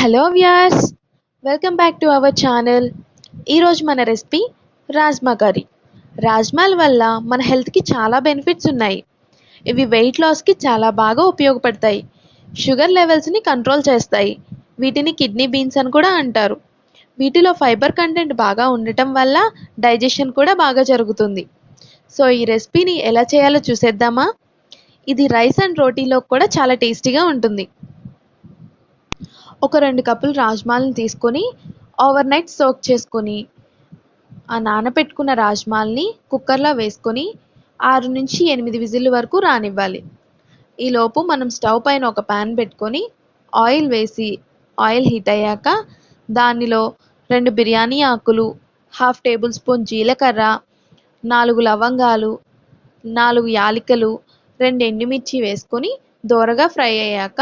Hello viewers, welcome back to our channel. ఈరోజు మన recipe rajma curry. రాజ్మాల వల్ల మన హెల్త్కి చాలా బెనిఫిట్స్ ఉన్నాయి. ఇవి వెయిట్ లాస్కి చాలా బాగా ఉపయోగపడతాయి. షుగర్ లెవెల్స్ని కంట్రోల్ చేస్తాయి. వీటిని కిడ్నీ బీన్స్ అని కూడా అంటారు. వీటిలో ఫైబర్ కంటెంట్ బాగా ఉండటం వల్ల డైజెషన్ కూడా బాగా జరుగుతుంది. సో ఈ రెసిపీని ఎలా చేయాలో చూసేద్దామా? ఇది రైస్ అండ్ రోటీలో కూడా చాలా టేస్టీగా ఉంటుంది. ఒక 2 కప్పులు రాజ్మాలను తీసుకొని ఓవర్ నైట్ సోక్ చేసుకొని ఆ నానబెట్టుకున్న రాజ్మాల్ని కుక్కర్లో వేసుకొని 6 నుంచి 8 విజిల్ వరకు రానివ్వాలి. ఈలోపు మనం స్టవ్ పైన ఒక ప్యాన్ పెట్టుకొని ఆయిల్ వేసి ఆయిల్ హీట్ అయ్యాక దానిలో 2 బిర్యానీ ఆకులు, 1/2 టేబుల్ స్పూన్ జీలకర్ర, 4 లవంగాలు, 4 యాలకులు, 2 ఎండుమిర్చి వేసుకొని దోరగా ఫ్రై అయ్యాక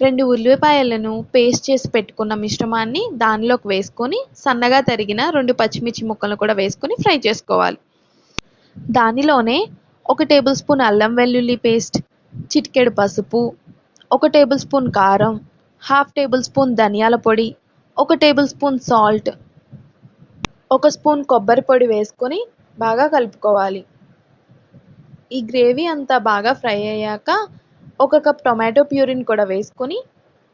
2 ఉల్లిపాయలను పేస్ట్ చేసి పెట్టుకున్న మిశ్రమాన్ని దానిలోకి వేసుకొని సన్నగా తరిగిన 2 పచ్చిమిర్చి ముక్కలను కూడా వేసుకొని ఫ్రై చేసుకోవాలి. దానిలోనే 1 టేబుల్ స్పూన్ అల్లం వెల్లుల్లి పేస్ట్, చిటికెడు పసుపు, 1 టేబుల్ స్పూన్ కారం, 1/2 టేబుల్ స్పూన్ ధనియాల పొడి, 1 టేబుల్ స్పూన్ సాల్ట్, 1 స్పూన్ కొబ్బరి పొడి వేసుకొని బాగా కలుపుకోవాలి. ఈ గ్రేవీ అంతా బాగా ఫ్రై అయ్యాక 1 కప్ టొమాటో ప్యూరీని కూడా వేసుకొని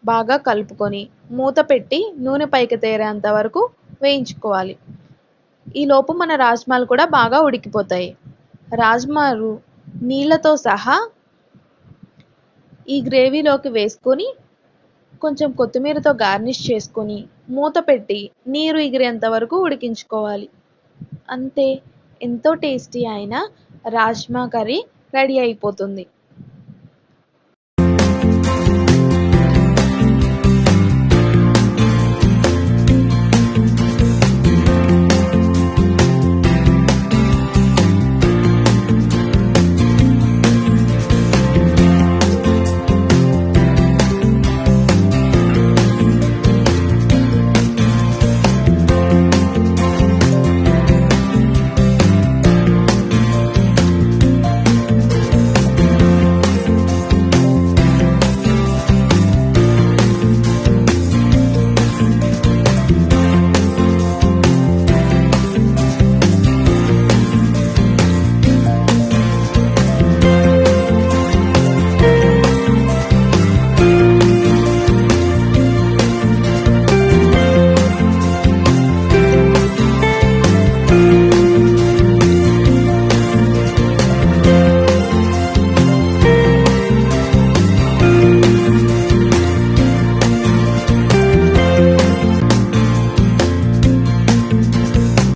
బాగా కలుపుకొని మూత పెట్టి నూనె పైకి తేరేంత వరకు వేయించుకోవాలి. ఈలోపు మన రాజ్మాలు కూడా బాగా ఉడికిపోతాయి. రాజ్మాలు నీళ్ళతో సహా ఈ గ్రేవీలోకి వేసుకొని కొంచెం కొత్తిమీరతో గార్నిష్ చేసుకొని మూత పెట్టి నీరు ఎగిరేంత వరకు ఉడికించుకోవాలి. అంతే, ఎంతో టేస్టీ అయిన రాజ్మా కర్రీ రెడీ అయిపోతుంది.